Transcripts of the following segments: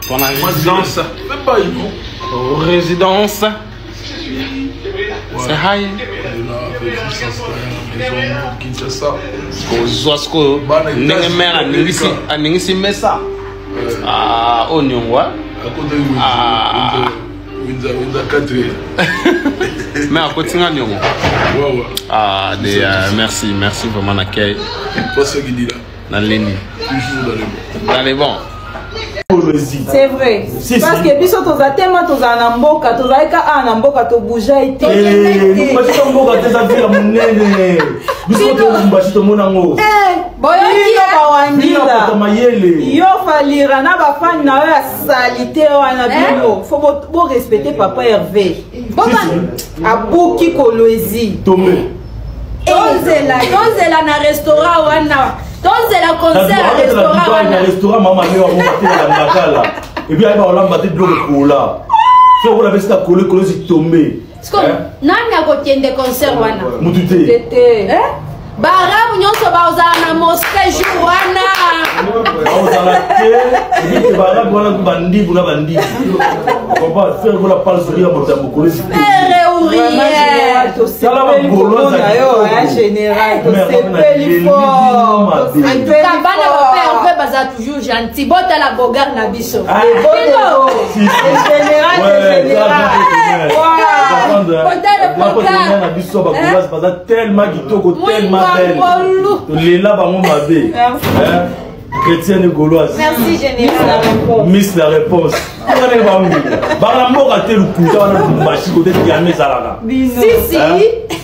Pour la résidence. Résidence. C'est high. Zoasko. Nengemera ningisi mesa. Ah, oignon wa. Ah. Mais à côté de nous. Ah, merci vraiment d'accueil. Dans les nids. Dans les bons. C'est vrai. Parce que biso toza tellement toza na mboka, toza eka na mboka to bouger ite. Nous pas mboka teza vila munene. Biso to mbashi to mona ngo. Boyo bawandila. Yo falira na ba fan na ya salité wana bino. Faut bo respecter papa Hervé. Boba abuki kolwezi. Tomé. Tozela na restaurant wana. Tozela concert restaurant wana. Restaurant mama leo mwa na kala. Et puis on l'a battu bloc cola. Fait on a fait ça coller si tomber. Nani akokende concert wana? Mutute. Tete. Barabu nyonso baozala na mosquée jour wana. Baozala te, et barabu wana bandi buna bandi. On va faire la parole sur motambo coller si. Général, c'est fort. Kabana papa baza toujours gentil. Bota la bogar na biso. Tellement chrétienne gauloise. Merci général. Miss la réponse. Si.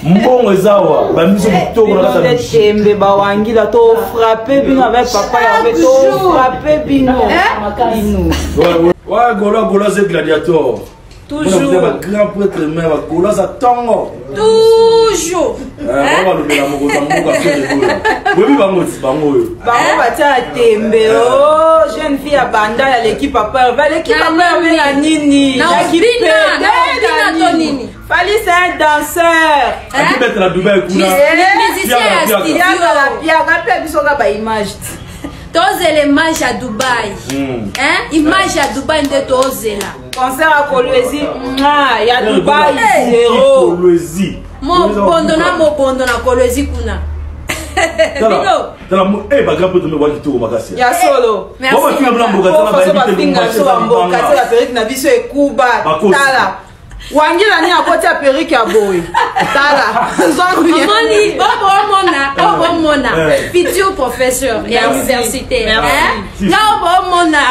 Mbongo ezawa. Bamiso kitoko na kata tembe bawangila to frapper bino avec papa avec to frapper bino. Ouais, Gaulois c'est gladiateur. Toujours. Vous avez un grand prêtre mais Gaulois ça tango. Toujours. On va le faire mon oui, bango. Bango batia tembe jeune fille à banda ya l'équipe papa l'équipe papa na nini. Na nini. Fali c'est un danseur. Qui mettre la Dubaï kuna. Musicien à studio. Rappelle biso ka ba image. Tozela image à Dubaï. Image à Dubaï de tozela. Concert à Kolwezi. Ya Dubaï zéro. Kolwezi. Mo bondo na Kolwezi kuna. Ba grand prêtre me wa kitoko makasi. Ya solo. Merci. Bon, tu m'as mboka tala ba invité la perruque na biso ekuba. Tala. Wangila ni akoti ya perruque ya boy. Tala. Moni, bobo mona. Futur professeur et universitaire. Là bobo mona.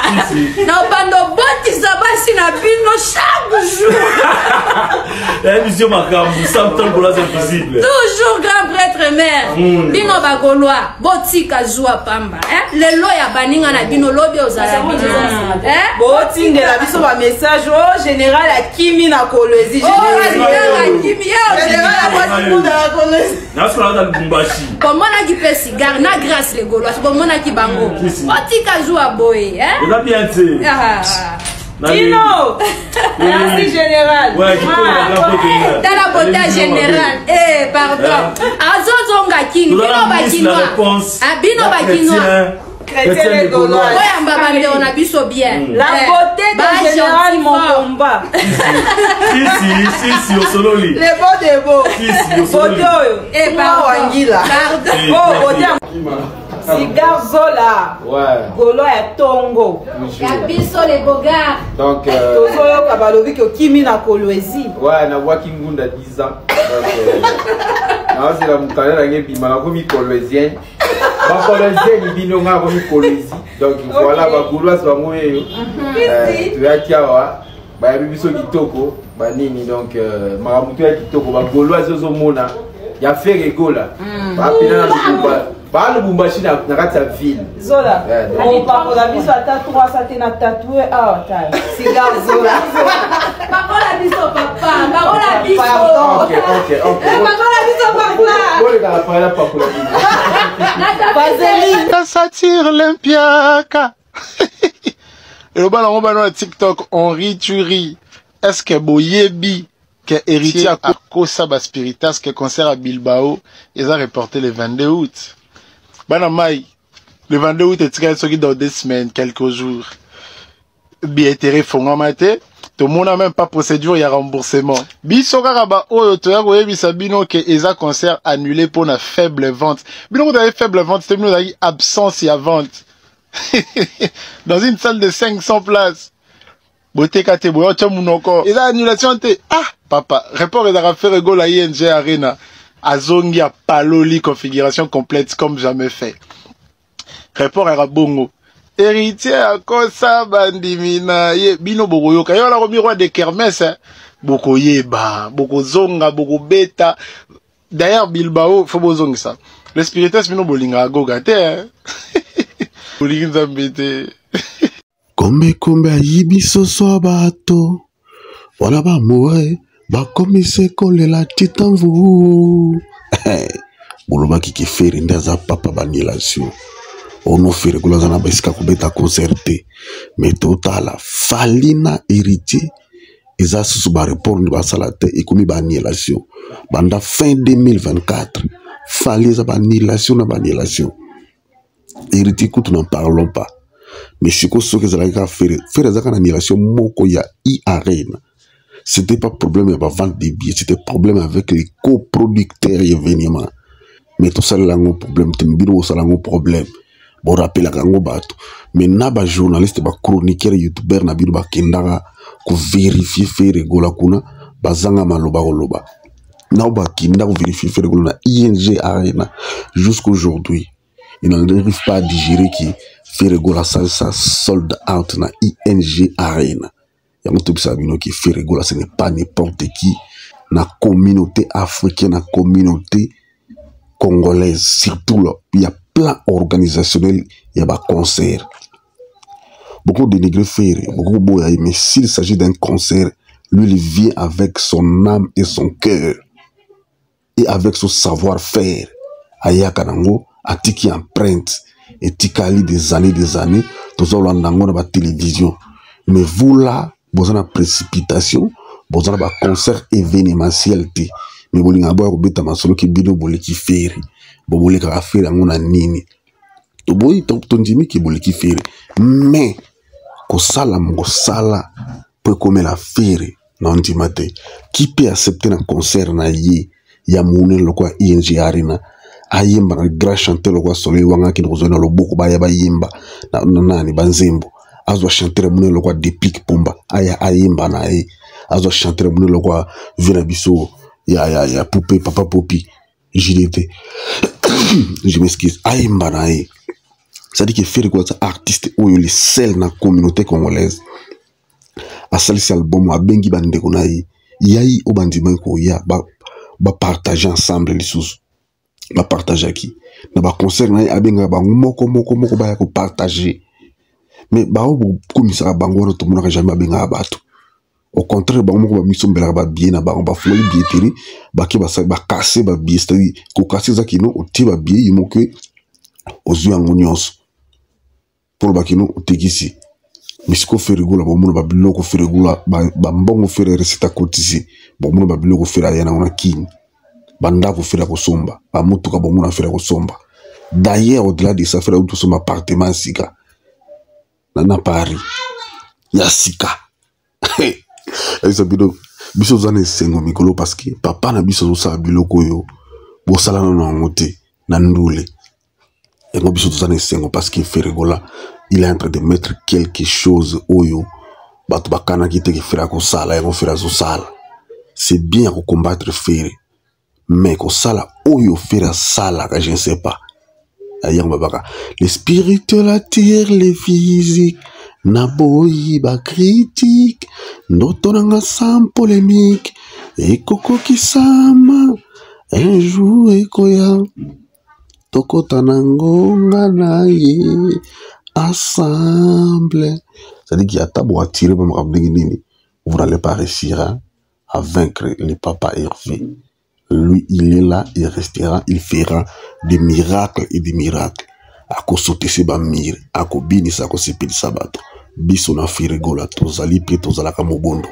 Na bando boti zabasi na bino chaque jour. La vision makambu, sans temps pour la invisible. Toujours grand prêtre mère. Bino ba Gaulois, botika joua pamba. Le loya baninga na bino lobi ozala bino. Boti de la biso ba message au général Akimi na Kolwezi. Comment on a qui fait cigare, na grâce les Gaulois, comment on a qui bango. Botika joua boy, On a bien été. Tino. Merci général. Ouais, dans la beauté générale. Pardon. Azozonga king, bino bakinois. Bino bakinois. Chrétien Gaulois. On a biso bien. La beauté de général mon combat. Si, au solo lit. Les beaux de beaux. Si, au solo lit. Pardon. Oh, beauté. Cigare Zola. Ouais. Gaulois et Tongo. Gabiso les bogards. Donc, Tozoyo Kabalovi qui Kimi na Kolwezi. ouais, na waki ngunda 10 ans. Donc, c'est la mukale la ngebi malakomi Kolwezien. Ba Kolwezien ni bino nga komi Kolwezi. Donc voilà ba Gaulois ba moyo. Tu as kiawa. Ba biso kitoko, ba nini donc maramuto ya kitoko ba Gaulois zo mona. Ya faire égola. Ba pina na ba le Bumbashi na kati ya ville. Zola. On parle la biso ata 3 ça na tatoué cigare Zola. Bakola biso papa, bakola biso. Ok. Bakola biso papa. Bon les gars, la parole pas pour la Vaseline. Ça tire l'impiaka. Et le ballon dans TikTok, on rit, tu ris. Est-ce que Boyebi, que héritier à Kosa Spiritas, que concert à Bilbao, ils ont reporté le 22 août. Banamai, le 22 août, est ce qui dans 2 semaines, quelques jours. Billetterie fongamaté. Tout le monde n'a même pas procédure, il y a remboursement. Bisokaraba, oh, tu as vu Sabino que Eza concert annulé pour une faible vente. Bino, vous avez faible vente, c'est nous avez absence et à vente. Dans une salle de 500 places. Beauté Katebo, tu as mon encore. Eza annulation, ah, papa, report et a fait rigolo à ING Arena. Azongi a paloli configuration complète comme jamais fait. Report et bongo. Héritier à Kosa Bandimina, Bino Bogoyoka, yo la roi de Kermesse, Boko Yeba, Boko Zonga, Boko Beta. D'ailleurs, Bilbao, faut bozong ça. Le spiritus Bino Bolinga Gogate, Bolinga Zambete. Kombe ayibi soso bato. Wana ba moe, ba komise kole la titanvu. Boloba ki feri ndaza papa banilation. Ono fere kula zana basika kubeta concerté mais total falina héritier eza susu ba report ni basala te ekomi ba annulation banda fin 2024 fali za ba annulation na ba annulation héritier kutu n'en parlons pas mais siko soki ezala ka fere za kana annulation moko ya Arena c'était pas problème ya ba vente des billets c'était problème avec les coproducteurs et événements mais tout ça là un problème tembiro ça là un problème. Bon rappel à Gango Bato. Mais naba journaliste, ba chroniqueur, youtubeur, na bino ba kendara, ko vérifier faire gola kuna, bazanga maloba loba. Na ba kinda ko vérifier faire gola na ING Arena. Jusqu'aujourd'hui, il n'arrive pas à digérer qui faire gola ça sold out na ING Arena. Y'a mon tout ça bino qui faire gola, ce n'est pas n'importe qui. Na communauté africaine, na communauté congolaise, surtout là, il y a plan organisationnel, il y a des concerts. Beaucoup de dénigrés faire, beaucoup de mais s'il s'agit d'un concert, lui, il vient avec son âme et son cœur, et avec son savoir-faire. Aya Kanango, a tiki empreinte, et tikali des années, tous on l'a dans la télévision. Mais vous là, vous avez une précipitation, vous avez un concert événementiel. Mais vous avez un bêta masolo qui bino boli ki faire. Vous voulez faire un nini. Tu boy ton jimi qui boli ki faire. Mais ko sala peut comme la faire non dimate. Qui peut accepter un concert na ye ya mouné le quoi ING Arena. Ayemba na grand chanteur le quoi soleil wanga ki nozona lo boko ba ya ba yemba na nani banzembo. Azo chanter mouné le quoi dépique pomba. Aya ayemba na e. Azo chanter mouné le quoi vina biso. Ya poupée, papa popi, JDT. Je m'excuse. Aïmbanaï. Ça dit que faire quoi, ça artiste ou les seuls dans la communauté congolaise. À celle-ci, album, à Bengi Bandekonaï, yaï au bandimanko, ya, ba partager ensemble les sous. Ba partager qui. Na ba concert naï, à Benga, ba moko, ba yako partager. Mais ba ou commissaire bango, tout le monde n'a jamais benga abato. Au contraire, bah on va misombela ba bien na ba on va fouler billetterie ba ki ba casser ba billet c'est-à-dire ko casser ça qui non au ti ba billet il manque aux yeux en nyonso pour ba ki non au tegisi mais ce qu'on fait rigola ba mon ba biloko fait rigola ba mbongo faire recette kotisi ba mon ba biloko faire ya na ona kin banda ko faire ko somba ba mutu ka ba mon faire ko somba d'ailleurs au-delà de ça faire tout son appartement sika na Paris ya sika Aïssa bido biso zane sengo mikolo parce que papa na biso sa biloko yo bo sala na ngote na ndule et mo biso zane sengo parce que Ferregola il est en train de mettre quelque chose oyo batu bakana ki te ki fera ko sala et ko fera zo sala c'est bien ko combattre Ferre mais ko sala oyo fera sala que je ne sais pas ailleurs babaka les spirituels attirent les physiques Naboyi ba critique, notonanga sans polémique, et koko kisama, un jour ekoya, toko tanango nganaye, ensemble. C'est-à-dire qu'il y a tabou à tirer, vous n'allez pas réussir à vaincre les papas Hervé. Lui, il est là, il restera, il fera des miracles et des miracles. Ako sote se ba mire, ako bini sa ko sepeli sabato. Biso na firigola, tozali pe tozalaka mobondo.